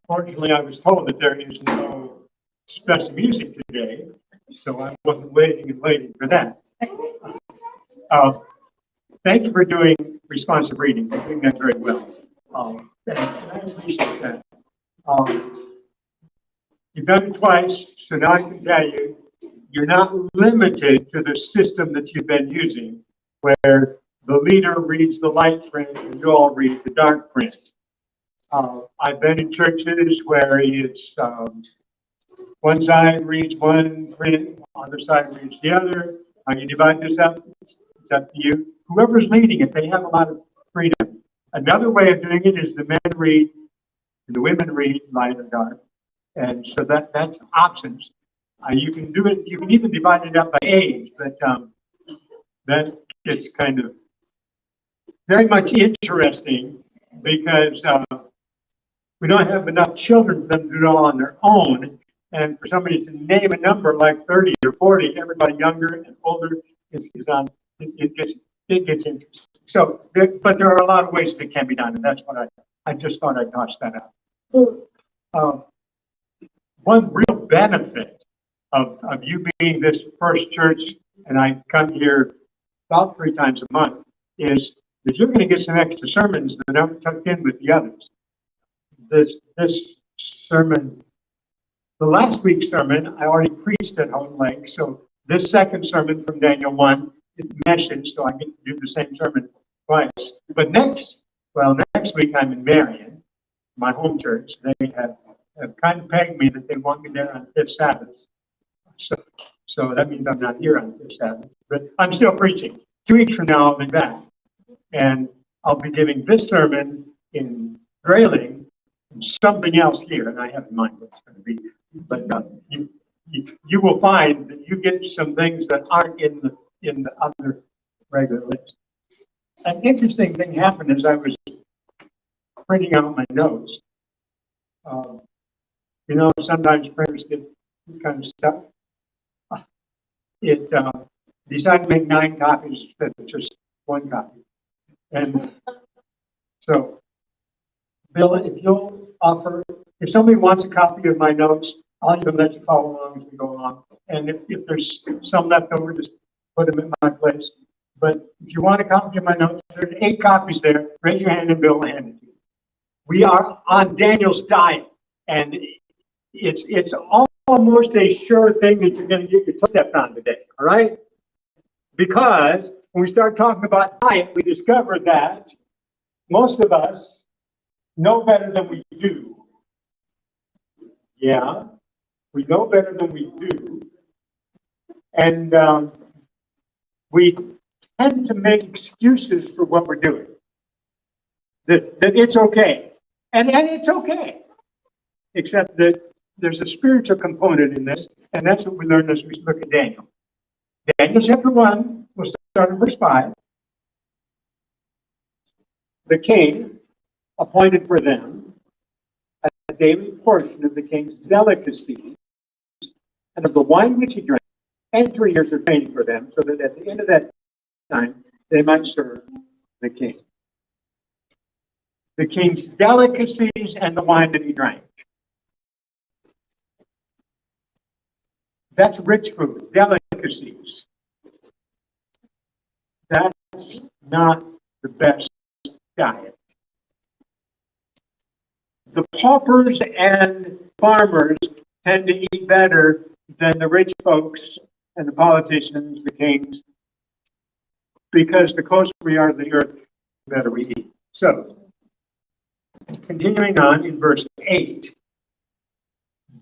Fortunately, I was told that there is no special music today, so I wasn't waiting for that. Thank you for doing responsive reading. You're doing that very well. And I appreciate that. You've done it twice, so now I can tell you, you're not limited to the system that you've been using, where the leader reads the light print and you all read the dark print. I've been in churches where it's one side reads one print, other side reads the other. How you divide this up, it's up to you. Whoever's leading it, they have a lot of freedom. Another way of doing it is the men read and the women read light or dark. And so that's options. You can do it, you can even divide it up by age, but that gets kind of very much interesting because we don't have enough children for them to do it all on their own. And for somebody to name a number like 30 or 40, everybody younger and older is on, it gets interesting. So, but there are a lot of ways that it can be done, and that's what I just thought I'd toss that out. One real benefit of you being this first church, and I come here about 3 times a month, is that you're going to get some extra sermons that aren't tucked in with the others. This sermon, the last week's sermon, I already preached at Home Lake, so this second sermon from Daniel 1 is message, so I get to do the same sermon twice. But next week I'm in Marion, my home church. They have kind of pegged me that they want me there on 5th Sabbath. So that means I'm not here on 5th Sabbath, but I'm still preaching. 2 weeks from now I'll be back, and I'll be giving this sermon in Grayling and something else here, and I have in mind what it's going to be. But you will find that you get some things that aren't in the other regular list. An interesting thing happened as I was printing out my notes. Sometimes printers get kind of stuck. It decided to make 9 copies instead of just 1 copy. And so, Bill, if somebody wants a copy of my notes, I'll even let you follow along as we go along. And if there's some left over, just put them in my place. But if you want a copy of my notes, there's 8 copies there. Raise your hand and Bill will hand it to you. We are on Daniel's diet, and it's almost a sure thing that you're going to get your toe stepped on today, all right? Because when we start talking about diet, we discover that most of us know better than we do. Yeah, we know better than we do. And we tend to make excuses for what we're doing. That it's okay. And it's okay. Except that there's a spiritual component in this, and that's what we learned as we look at Daniel. Daniel chapter 1, we'll start in verse 5. The king appointed for them a daily portion of the king's delicacies and of the wine which he drank, and 3 years of training for them, so that at the end of that time they might serve the king. The king's delicacies and the wine that he drank. That's rich food, delicacies. That's not the best diet. The paupers and farmers tend to eat better than the rich folks and the politicians, the kings, because the closer we are to the earth, the better we eat. So, continuing on in verse 8,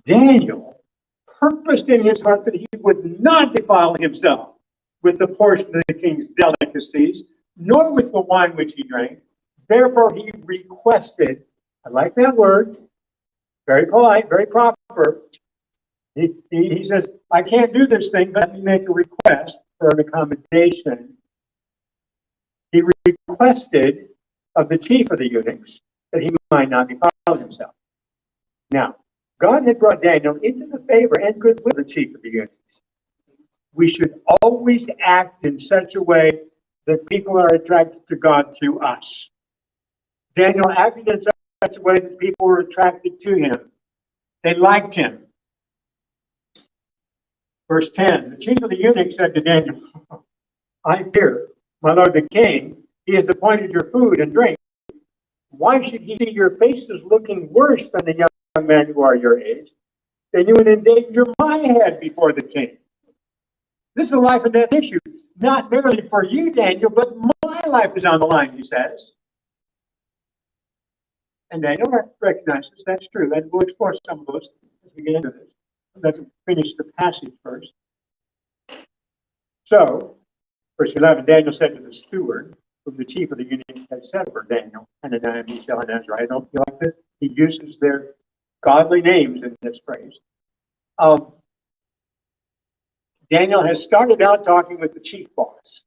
Daniel purposed in his heart that he would not defile himself with the portion of the king's delicacies, nor with the wine which he drank. Therefore he requested, I like that word, very polite, very proper. He says, I can't do this thing, but let me make a request for an accommodation. He requested of the chief of the eunuchs that he might not defile himself. Now, God had brought Daniel into the favor and goodwill of the chief of the eunuchs. We should always act in such a way that people are attracted to God through us. Daniel acted in such such a way that people were attracted to him. They liked him. Verse 10, the chief of the eunuchs said to Daniel, I fear, my lord the king, he has appointed your food and drink. Why should he see your faces looking worse than the young men who are your age? Then you would endanger my head before the king. This is a life and death issue, not merely for you, Daniel, but my life is on the line, he says. And Daniel recognizes that's true. And we'll explore some of those as we get into this. Let's finish the passage first. So, verse 11, Daniel said to the steward, whom the chief of the eunuchs had sent for Daniel, Hananiah, Mishael, and Azariah. Don't you like this? He uses their godly names in this phrase. Daniel has started out talking with the chief boss.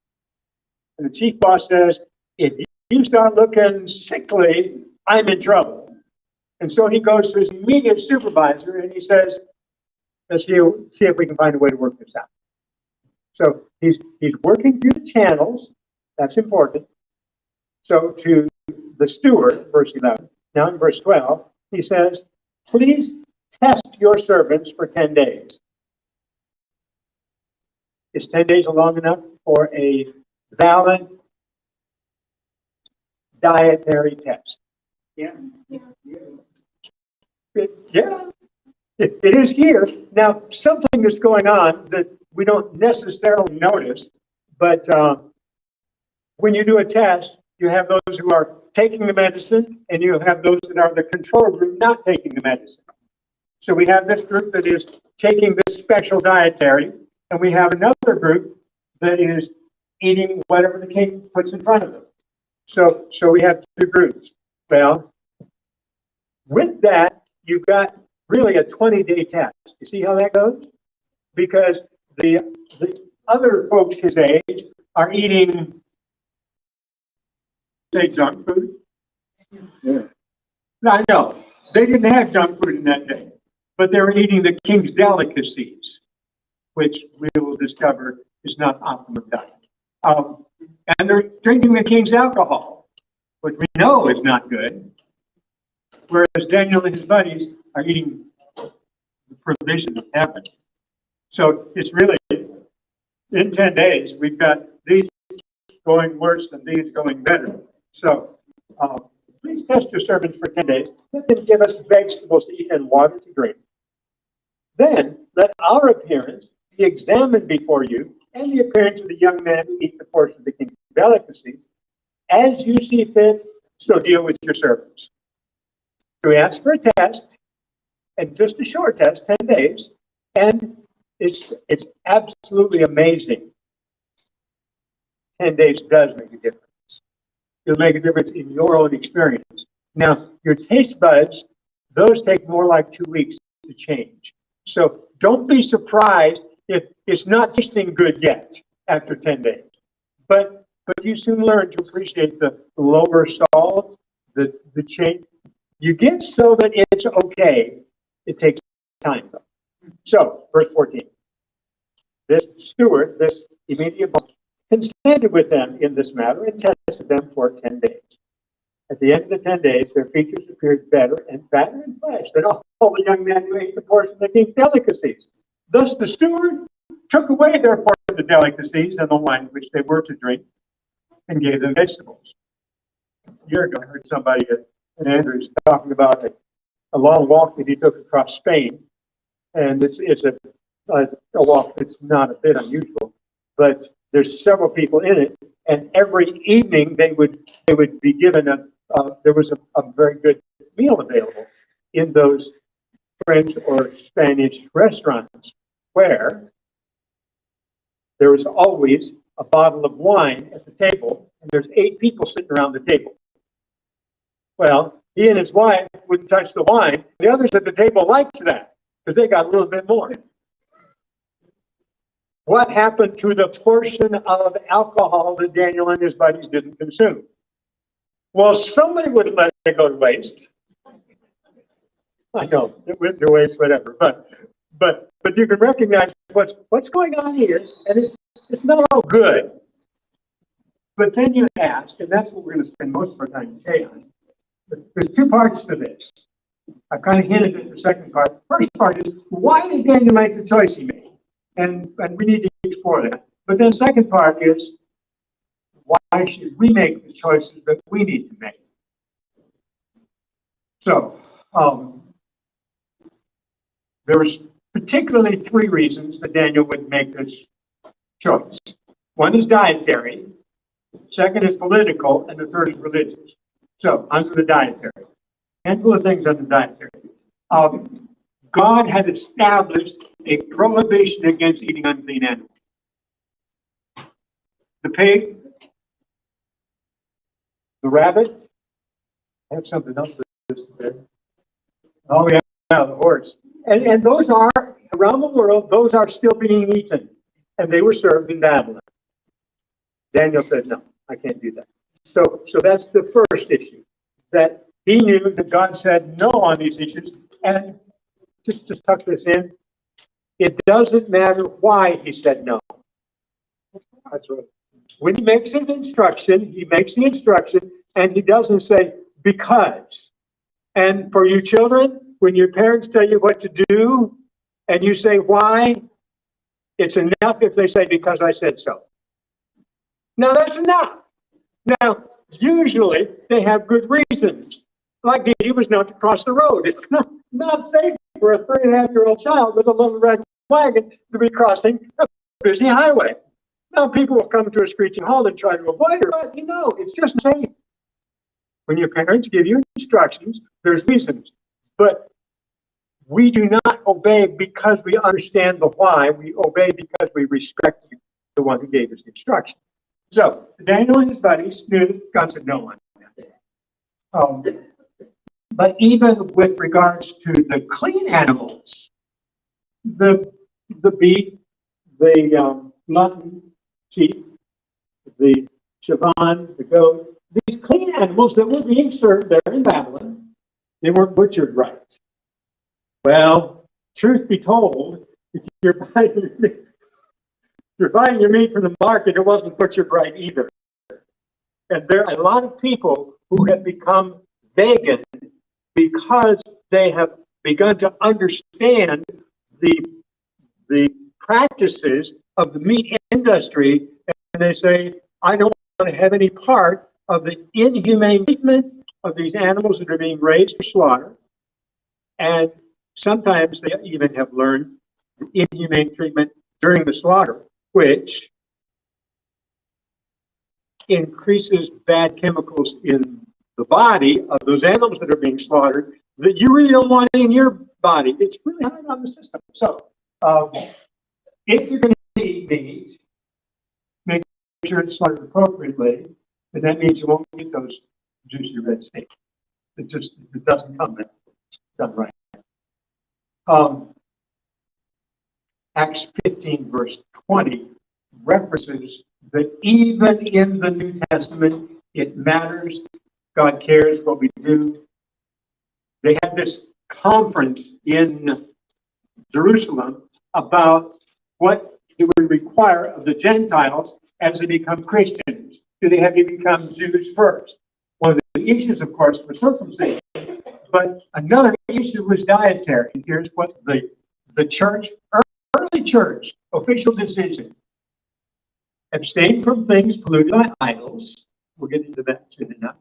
And the chief boss says, if you start looking sickly, I'm in trouble. And so he goes to his immediate supervisor and he says, let's see if we can find a way to work this out. So he's working through the channels. That's important. So to the steward, verse 11. Now in verse 12, he says, please test your servants for 10 days. Is 10 days long enough for a valid dietary test? Yeah. It is here. Now, something that's going on that we don't necessarily notice, but when you do a test, you have those who are taking the medicine, and you have those that are the control group not taking the medicine. So we have this group that is taking this special dietary, and we have another group that is eating whatever the king puts in front of them. So we have two groups. Well, with that, you've got really a 20-day test. You see how that goes? Because the other folks his age are eating, say, junk food. Yeah. I know. They didn't have junk food in that day, but they were eating the king's delicacies, which we will discover is not optimum diet. And they're drinking the king's alcohol, which we know is not good. Whereas Daniel and his buddies are eating the provision of heaven. So it's really, in 10 days, we've got these going worse and these going better. So please test your servants for 10 days. Let them give us vegetables to eat and water to drink. Then let our appearance be examined before you, and the appearance of the young men who eat the portion of the king's delicacies. As you see fit, so deal with your servants. So we ask for a test, and just a short test, 10 days, and it's absolutely amazing. 10 days does make a difference. It'll make a difference in your own experience. Now, your taste buds, those take more like 2 weeks to change. So don't be surprised if it's not tasting good yet after 10 days. But you soon learn to appreciate the lower salt, the change. You get so that it's okay. It takes time, though. So, verse 14. This steward, this immediate boss, consented with them in this matter and tested them for 10 days. At the end of the 10 days, their features appeared better and fatter in flesh than all the young men who ate the portion of the king's delicacies. Thus the steward took away their portion of the delicacies and the wine which they were to drink, and gave them vegetables. A year ago, I heard somebody at Andrews talking about a long walk that he took across Spain, and it's a walk that's not a bit unusual, but there's several people in it, and every evening they would be given there was a very good meal available in those French or Spanish restaurants, where there was always a bottle of wine at the table, and there's 8 people sitting around the table. Well, he and his wife wouldn't touch the wine. The others at the table liked that because they got a little bit more. What happened to the portion of alcohol that Daniel and his buddies didn't consume? Well, somebody wouldn't let it go to waste. I know, it went to waste, whatever. But you can recognize what's going on here, and it's not all good. But then you ask, and that's what we're going to spend most of our time today on, There's two parts to this. I kind of hinted at the second part. First part is, why did Daniel make the choice he made? And we need to explore that. But then the second part is, why should we make the choices that we need to make? So, there was particularly three reasons that Daniel would make this choice. One is dietary, second is political, and the third is religious. So, under the dietary, handful of things under dietary. God had established a prohibition against eating unclean animals. The pig, the rabbit, I have something else for this there. Oh, yeah, the horse. And those are, around the world, those are still being eaten. And they were served in Babylon. Daniel said, no, I can't do that. So that's the first issue. That he knew that God said no on these issues. And just tuck this in. It doesn't matter why he said no. That's right. When he makes an instruction, he makes the instruction, and he doesn't say because. And for you children, when your parents tell you what to do, and you say why, it's enough if they say because I said so. Now that's enough. Now, usually they have good reasons. Like he was not to cross the road. It's not safe for a 3.5-year-old child with a little red wagon to be crossing a busy highway. Now people will come to a screeching halt and try to avoid her, but it's just safe. When your parents give you instructions, there's reasons. But we do not obey because we understand the why. We obey because we respect the one who gave us the instruction. So Daniel and his buddies knew that God said no on that. But even with regards to the clean animals, the beef, the mutton, sheep, the shavan, the goat, these clean animals that were being served there in Babylon, they weren't butchered right. Well, truth be told, if you're buying your meat from the market, it wasn't butchered right either. And there are a lot of people who have become vegan because they have begun to understand the practices of the meat industry, and they say, I don't want to have any part of the inhumane treatment of these animals that are being raised for slaughter. And sometimes they even have learned the inhumane treatment during the slaughter, which increases bad chemicals in the body of those animals that are being slaughtered that you really don't want in your body. It's really hard on the system. So if you're going to eat meat, make sure it's slaughtered appropriately, and that means you won't get those juicy red steaks. It doesn't come done right. Acts 15 verse 20 references that even in the New Testament, it matters. God cares what we do. They had this conference in Jerusalem about what it would require of the Gentiles as they become Christians. Do they have to become Jews first? One of the issues, of course, was circumcision. But another issue was dietary. And here's what the church, early church, official decision. Abstain from things polluted by idols. We'll get into that soon enough.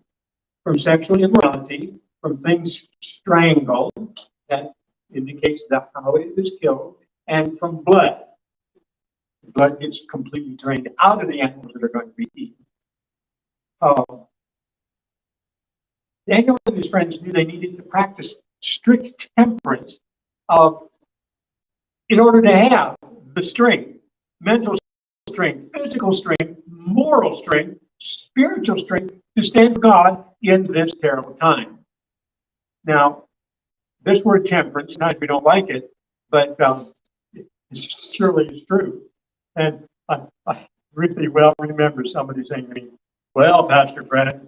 From sexual immorality, from things strangled, that indicates how it is killed, and from blood. Blood gets completely drained out of the animals that are going to be eaten. Daniel and his friends knew they needed to practice strict temperance in order to have the strength, mental strength, physical strength, moral strength, spiritual strength to stand for God in this terrible time. Now, this word temperance, sometimes we don't like it, but it surely is true. And I really well remember somebody saying to me, well, Pastor Brennan,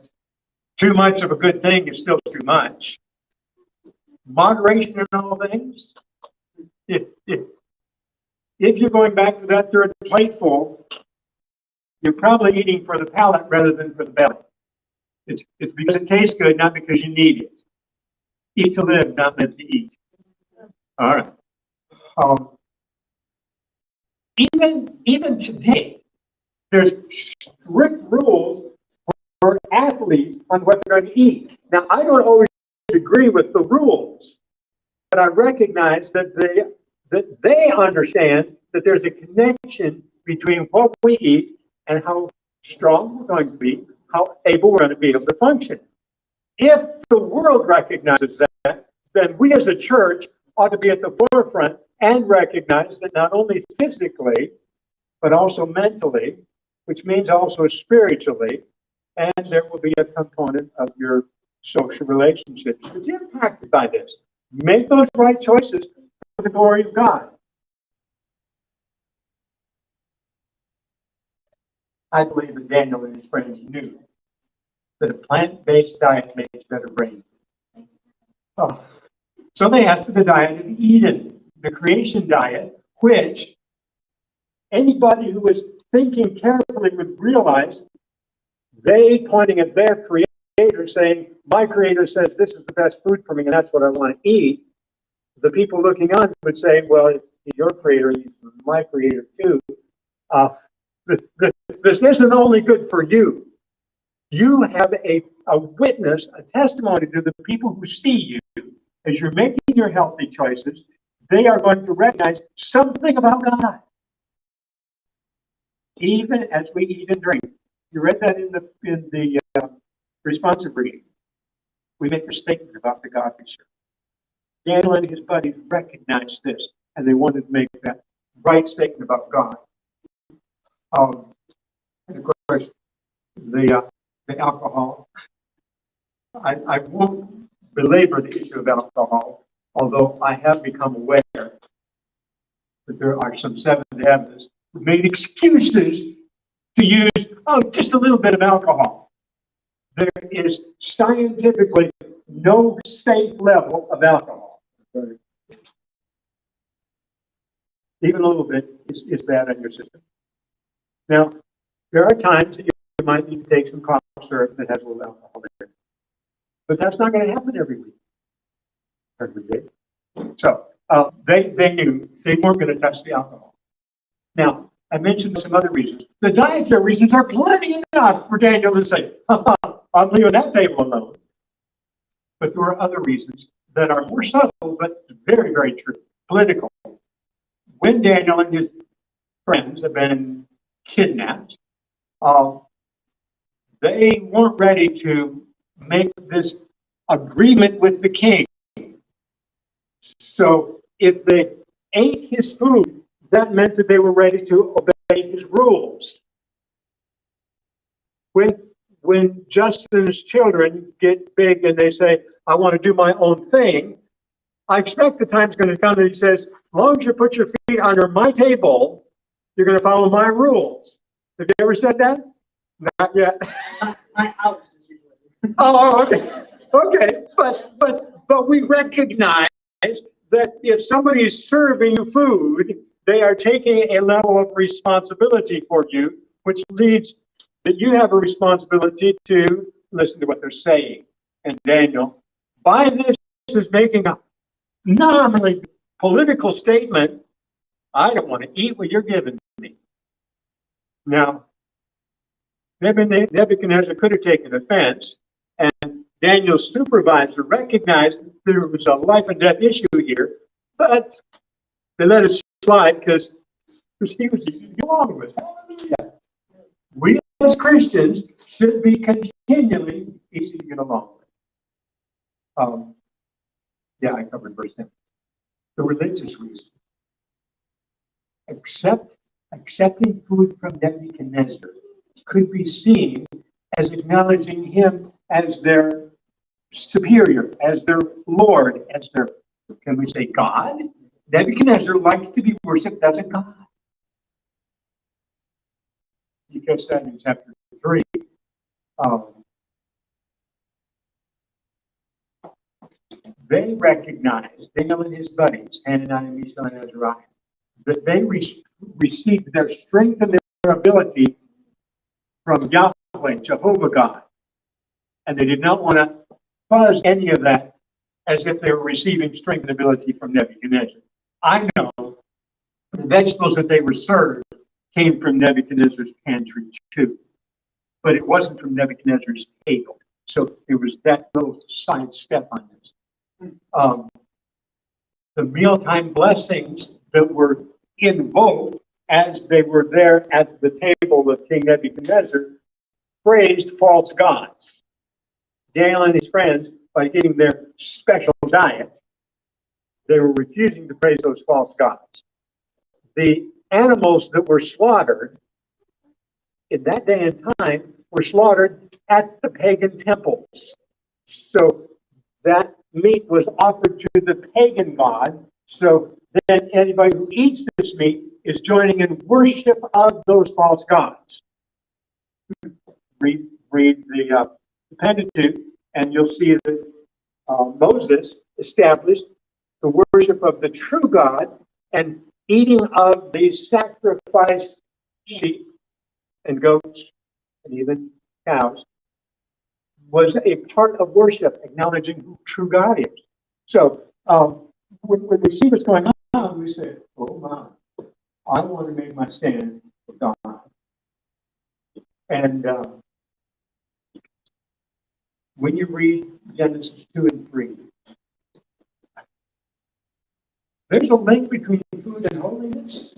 too much of a good thing is still too much. Moderation in all things. If you're going back to that third plateful, you're probably eating for the palate rather than for the belly. It's because it tastes good, not because you need it. Eat to live, not live to eat. All right. Um, even today, there's strict rules for athletes on what they're going to eat. Now, I don't always agree with the rules, but I recognize that they understand that there's a connection between what we eat and how strong we're going to be, how able we're going to be able to function. If the world recognizes that, then we as a church ought to be at the forefront and recognize that not only physically, but also mentally, which means also spiritually, and there will be a component of your social relationships that's impacted by this. Make those right choices for the glory of God. I believe that Daniel and his friends knew that a plant-based diet makes better brains. Oh. So they asked for the diet of Eden, the creation diet, which anybody who was thinking carefully would realize they pointing at their creator saying, my creator says this is the best food for me and that's what I want to eat. The people looking on would say, well, your creator, my creator too. This isn't only good for you. You have a witness, a testimony to the people who see you as you're making your healthy choices. They are going to recognize something about God, even as we eat and drink. You read that in the responsive reading. We make a statement about the God we serve. Daniel and his buddies recognized this, and they wanted to make that right statement about God. And of course, the alcohol. I won't belabor the issue of alcohol, although I have become aware that there are some Seventh-day Adventists who made excuses to use just a little bit of alcohol. There is scientifically no safe level of alcohol. Even a little bit is bad on your system. Now, there are times that you might need to take some cough syrup that has a little alcohol in it. But that's not going to happen every week, every day. So they knew they weren't going to touch the alcohol. Now, I mentioned some other reasons. The dietary reasons are plenty enough for Daniel to say, I'm leaving that table alone. But there are other reasons that are more subtle, but very, very true. Political. When Daniel and his friends have been kidnapped, they weren't ready to make this agreement with the king. So if they ate his food, that meant that they were ready to obey his rules. When Justin's children get big and they say, I want to do my own thing, I expect the time's going to come that he says, as long as you put your feet under my table, you're going to follow my rules. Have you ever said that? Not yet. My house is usually. Oh, okay. Okay, but we recognize that if somebody is serving you food, they are taking a level of responsibility for you, which leads that you have a responsibility to listen to what they're saying. And Daniel, by this, is making a nominally political statement. I don't want to eat what you're giving me. Now, Nebuchadnezzar could have taken offense, and Daniel's supervisor recognized that there was a life and death issue here, but they let it slide because he was easy to get along with. We as Christians should be continually easy to get along with. Yeah, I covered verse 10. The religious reason. Accepting food from Nebuchadnezzar could be seen as acknowledging him as their superior, as their Lord, as their, can we say, God? Nebuchadnezzar likes to be worshipped as a God. You catch that in chapter 3. They recognized, Daniel and his buddies, Hananiah, Mishael, and Azariah, that they received their strength and their ability from Yahweh, Jehovah God. And they did not want to cause any of that as if they were receiving strength and ability from Nebuchadnezzar. I know the vegetables that they were served came from Nebuchadnezzar's pantry too, but it wasn't from Nebuchadnezzar's table. So there was that little side step on this. The mealtime blessings that were invoked as they were there at the table of King Nebuchadnezzar praised false gods. Daniel and his friends, by getting their special diet, they were refusing to praise those false gods. The animals that were slaughtered in that day and time were slaughtered at the pagan temples. So that meat was offered to the pagan god. So then anybody who eats this meat is joining in worship of those false gods. Read the Pentateuch, and you'll see that Moses established the worship of the true God, and eating of the sacrificed sheep and goats and even cows was a part of worship, acknowledging who true God is. So when we see what's going on, we say, oh my, I want to make my stand for God. And when you read Genesis 2 and 3, there's a link between food and holiness.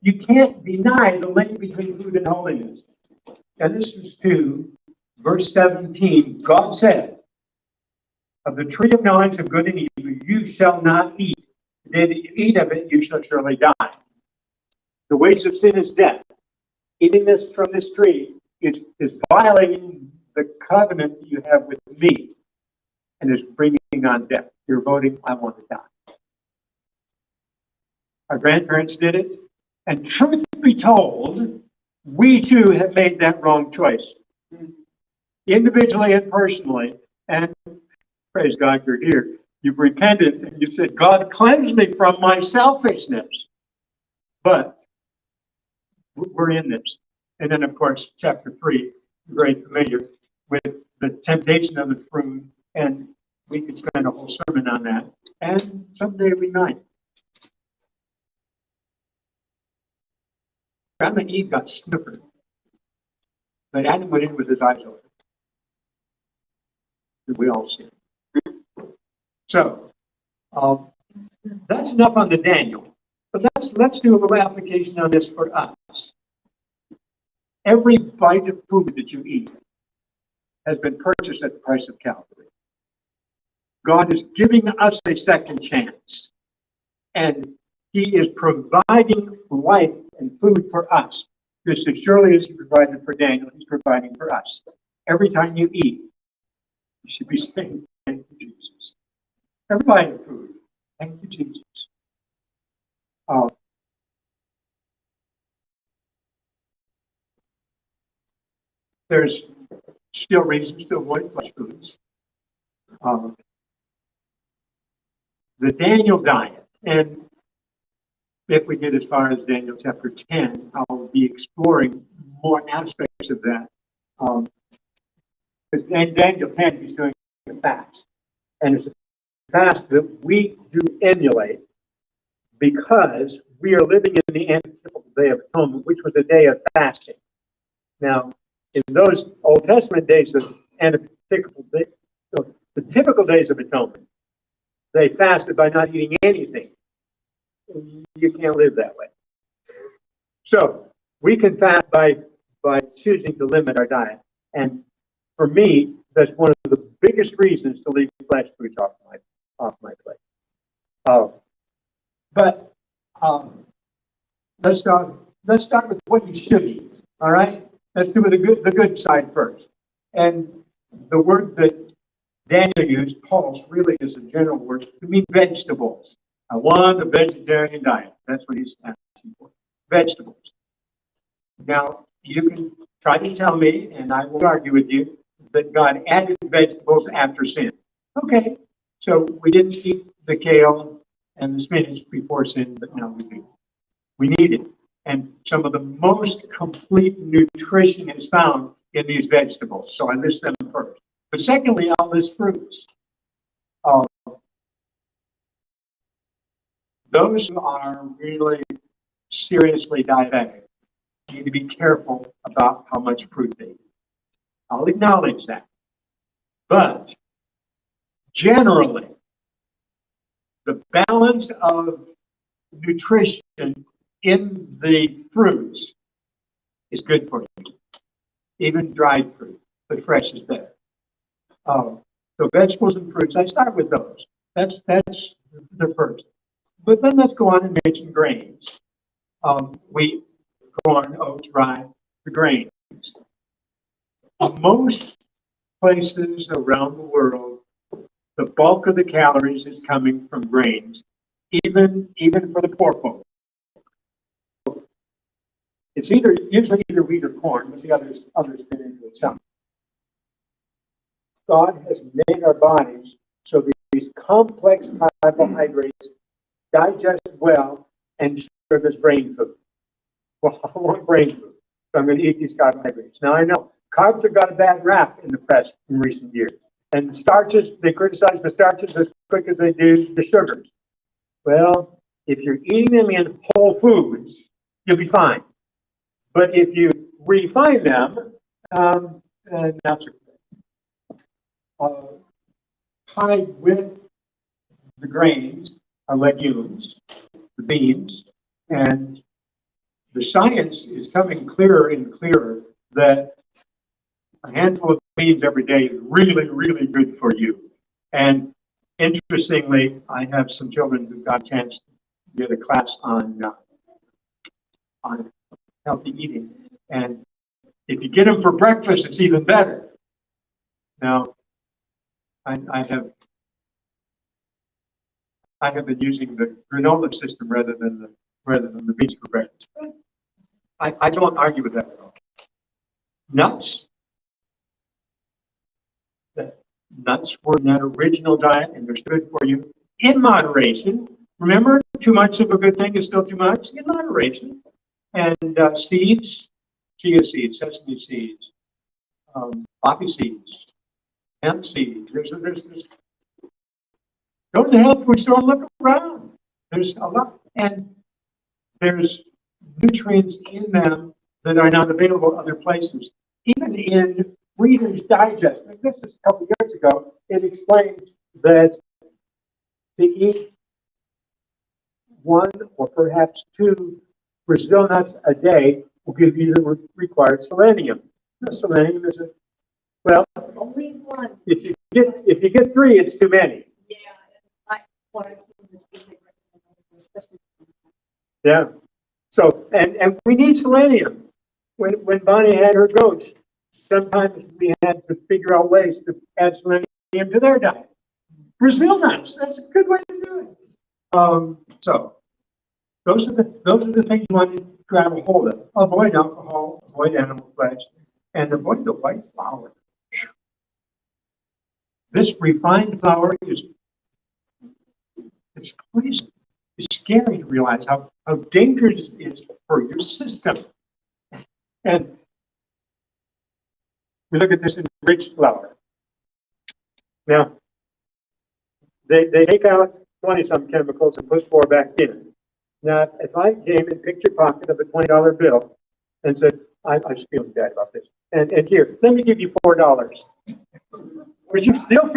You can't deny the link between food and holiness. Genesis 2, verse 17, God said, of the tree of knowledge of good and evil, you shall not eat. The day that you eat of it, you shall surely die. The wages of sin is death. Eating this from this tree is violating the covenant that you have with me and is bringing on death. You're voting, I want to die. Our grandparents did it. And truth be told, we too have made that wrong choice. Individually and personally. And praise God, you're here. You've repented and you said, God, cleanse me from my selfishness. But we're in this. And then, of course, chapter 3, very familiar with the temptation of the fruit. And we could spend a whole sermon on that. And someday we might. Adam and Eve got snookered. But Adam went in with his eyes open. And we all see. So, that's enough on the Daniel. But let's do a little application on this for us. Every bite of food that you eat has been purchased at the price of Calvary. God is giving us a second chance. And He is providing life and food for us. Just as surely as He provided for Daniel, He's providing for us. Every time you eat, you should be saying, thank you, Jesus. Every bite of food, thank you, Jesus. There's still reasons to avoid flesh foods. The Daniel diet, and if we get as far as Daniel chapter 10, I'll be exploring more aspects of that. Because in Daniel 10, he's doing a fast. And it's a fast that we do emulate because we are living in the antithetical Day of Atonement, which was a day of fasting. Now, in those Old Testament days of antithetical days, the typical days of atonement, they fasted by not eating anything. You can't live that way. So we can fast by choosing to limit our diet. And for me, that's one of the biggest reasons to leave flesh foods off my plate. But let's start with what you should eat. All right, let's do the good side first. And the word that Daniel used, pulse, really is a general word to mean vegetables. I want a vegetarian diet. That's what he's asking for. Vegetables. Now, you can try to tell me, and I will argue with you, that God added vegetables after sin. Okay, so we didn't eat the kale and the spinach before sin, but now we do. We need it. And some of the most complete nutrition is found in these vegetables. So I list them first. But secondly, I'll list fruits. Um, those who are really seriously diabetic need to be careful about how much fruit they eat. I'll acknowledge that. But generally, the balance of nutrition in the fruits is good for you. Even dried fruit, but fresh is better. So vegetables and fruits, I start with those. That's the first. But then let's go on and mention grains. Wheat, corn, oats, rye, the grains. Most places around the world, the bulk of the calories is coming from grains, even for the poor folk. It's usually either wheat or corn, but the others fit into it some. God has made our bodies so that these complex carbohydrates digest well and serve as brain food. Well, I want brain food, so I'm going to eat these carbohydrates. Now I know carbs have got a bad rap in the press in recent years. And the starches, they criticize the starches as quick as they do the sugars. Well, if you're eating them in whole foods, you'll be fine. But if you refine them, not so good. Tied with the grains are legumes, the beans, and the science is coming clearer and clearer that a handful of beans every day is really, really good for you. And interestingly, I have some children who got a chance to get a class on healthy eating. And if you get them for breakfast, it's even better. Now, I have been using the granola system rather than the beans for breakfast. I don't argue with that at all. Nuts. The nuts were in that original diet, and they're good for you in moderation. Remember, too much of a good thing is still too much in moderation. And seeds, chia seeds, sesame seeds, poppy seeds, hemp seeds. There's go to the health food store and look around. There's a lot, and there's nutrients in them that are not available other places. Even in Reader's Digest, and this is a couple years ago, it explained that to eat 1 or perhaps 2 Brazil nuts a day will give you the required selenium. The selenium is Only one. if you get 3, it's too many. Yeah, like what I've seen this week, especially. Yeah. So and we need selenium. When Bonnie had her goats, sometimes we had to figure out ways to add selenium to their diet. Brazil nuts, that's a good way to do it. So those are the things you want to grab a hold of. Avoid alcohol, avoid animal flesh, and avoid the white flour. This refined flour it's poison. It's scary to realize how dangerous it is for your system. And we look at this enriched flour. Now, they take out 20-some chemicals and put 4 back in. Now, if I came and picked your pocket of a $20 bill and said, I'm just feeling bad about this, and here, let me give you $4. Would you still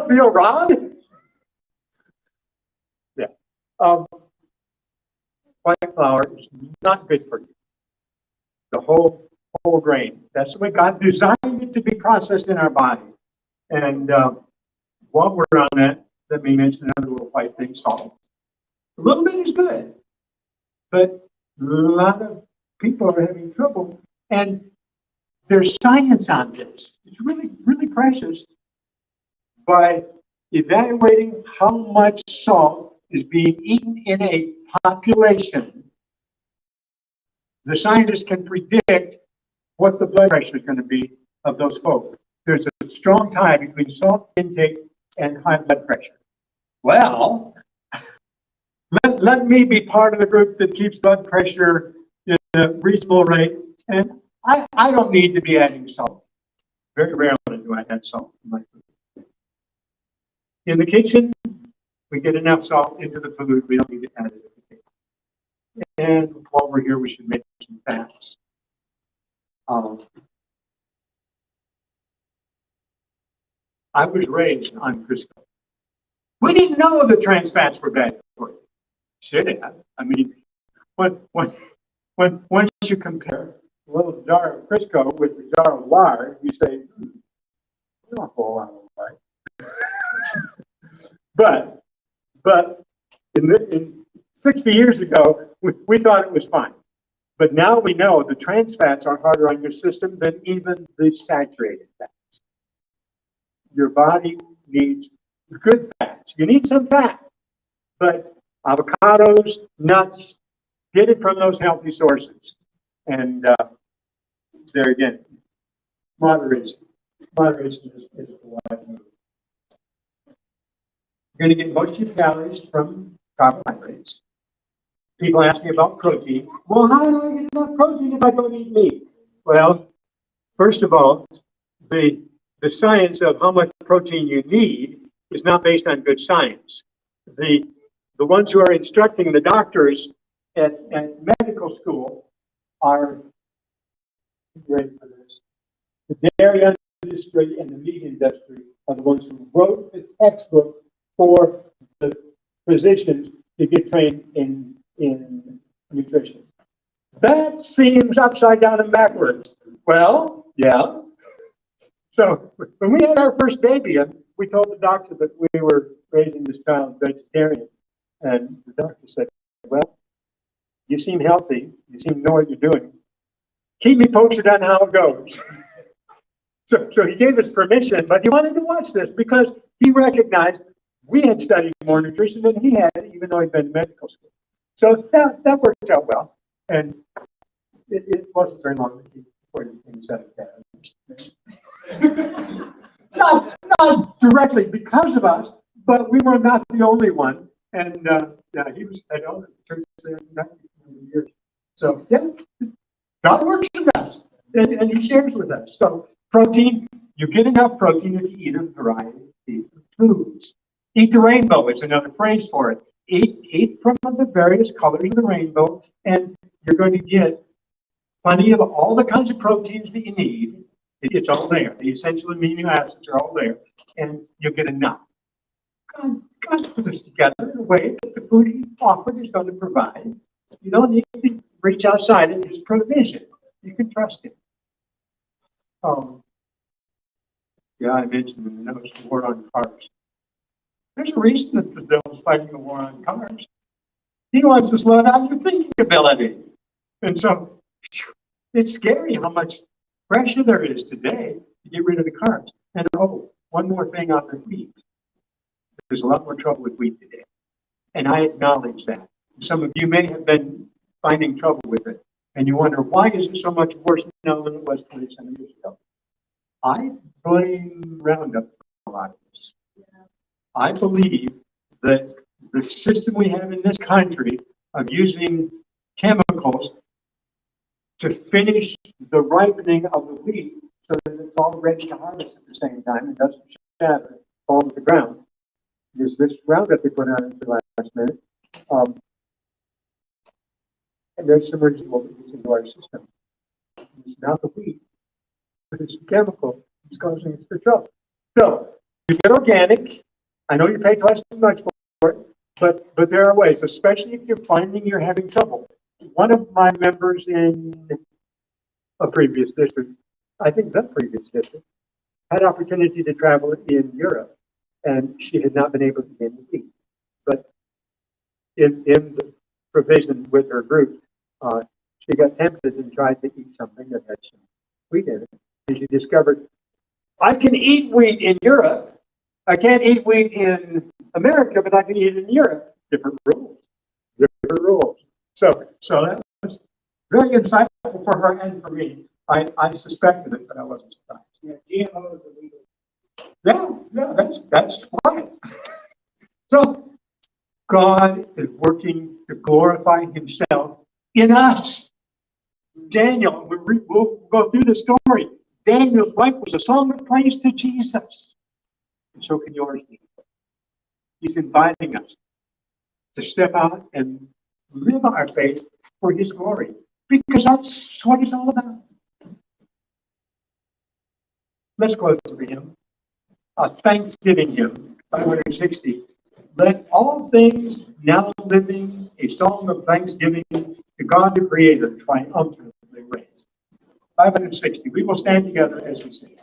feel robbed? Yeah. White flour is not good for you. The whole grain. That's the way God designed it to be processed in our body. And while we're on that, let me mention another little white thing, salt. A little bit is good, but a lot of people are having trouble. And there's science on this. It's really, really precious. By evaluating how much salt is being eaten in a population, the scientists can predict what the blood pressure is going to be of those folks. There's a strong tie between salt intake and high blood pressure. Well, let me be part of the group that keeps blood pressure in a reasonable rate, and I don't need to be adding salt. Very rarely do I add salt in my food. In the kitchen, we get enough salt into the food. We don't need to add it. And while we're here, we should make some fats. I was raised on Crisco. We didn't know the trans fats were bad for you. Should have. I mean, once you compare a little jar of Crisco with a jar of lard, you say, not a whole lot of lard. But in 60 years ago, we thought it was fine. But now we know the trans fats are harder on your system than even the saturated fats. Your body needs good fats. You need some fat, but avocados, nuts, get it from those healthy sources. And there again, moderation. Moderation is the right move. You're going to get most of your calories from carbohydrates. People ask me about protein. Well, how do I get enough protein if I don't eat meat? Well, first of all, the science of how much protein you need is not based on good science. The ones who are instructing the doctors at medical school are ready for this. The dairy industry and the meat industry are the ones who wrote the textbook for the physicians to get trained in nutrition. That seems upside down and backwards. Well, yeah. So when we had our first baby, we told the doctor that we were raising this child vegetarian. And the doctor said, well, you seem healthy. You seem to know what you're doing. Keep me posted on how it goes. So he gave us permission, but he wanted to watch this because he recognized we had studied more nutrition than he had, even though he'd been in medical school. So that worked out well. And it wasn't very long before he became sedentary. Not directly because of us, but we were not the only one. And he was at elder church there for years. So yeah, God works in us, and He shares with us. So protein, you get enough protein if you eat a variety of foods. Eat the rainbow is another phrase for it. Eat from the various colors of the rainbow, and you're going to get plenty of all the kinds of proteins that you need. It's all there. The essential amino acids are all there, and you'll get enough. God put this together in a way that the food He offered is going to provide. You don't need to reach outside of His provision. You can trust Him. Yeah, I mentioned in the notes the war on carbs. There's a reason that the devil's fighting the war on carbs. He wants to slow down your thinking ability. And so it's scary how much pressure there is today to get rid of the carbs. And one more thing on the wheat. There's a lot more trouble with wheat today. And I acknowledge that. Some of you may have been finding trouble with it. And you wonder, why is it so much worse now than it was 27 years ago? I blame Roundup for a lot of this. I believe that the system we have in this country of using chemicals to finish the ripening of the wheat so that it's all ready to harvest at the same time and doesn't shatter, fall to the ground. There's this Roundup they put out into the last minute. And there's some residual that gets into our system. It's not the wheat, but it's the chemical that's causing extra trouble. So you get organic. I know you pay twice as much for it, but there are ways, especially if you're finding you're having trouble. One of my members in a previous district, I think the previous district, had opportunity to travel in Europe, and she had not been able to get any wheat. But in the provision with her group, she got tempted and tried to eat something that had some wheat in it. And she discovered, I can eat wheat in Europe. I can't eat wheat in America, but I can eat it in Europe. Different rules. Different rules. So that was very insightful for her and for me. I suspected it, but I wasn't surprised. Yeah, GMO is illegal. Yeah, that's right. So God is working to glorify Himself in us. Daniel, we'll go through the story. Daniel's life was a song of praise to Jesus. And so can yours be. He's inviting us to step out and live our faith for His glory, because that's what it's all about. Let's close with him. A Thanksgiving hymn, 560. Let all things now living, a song of thanksgiving to God the Creator triumphantly reigns. 560. We will stand together as we sing.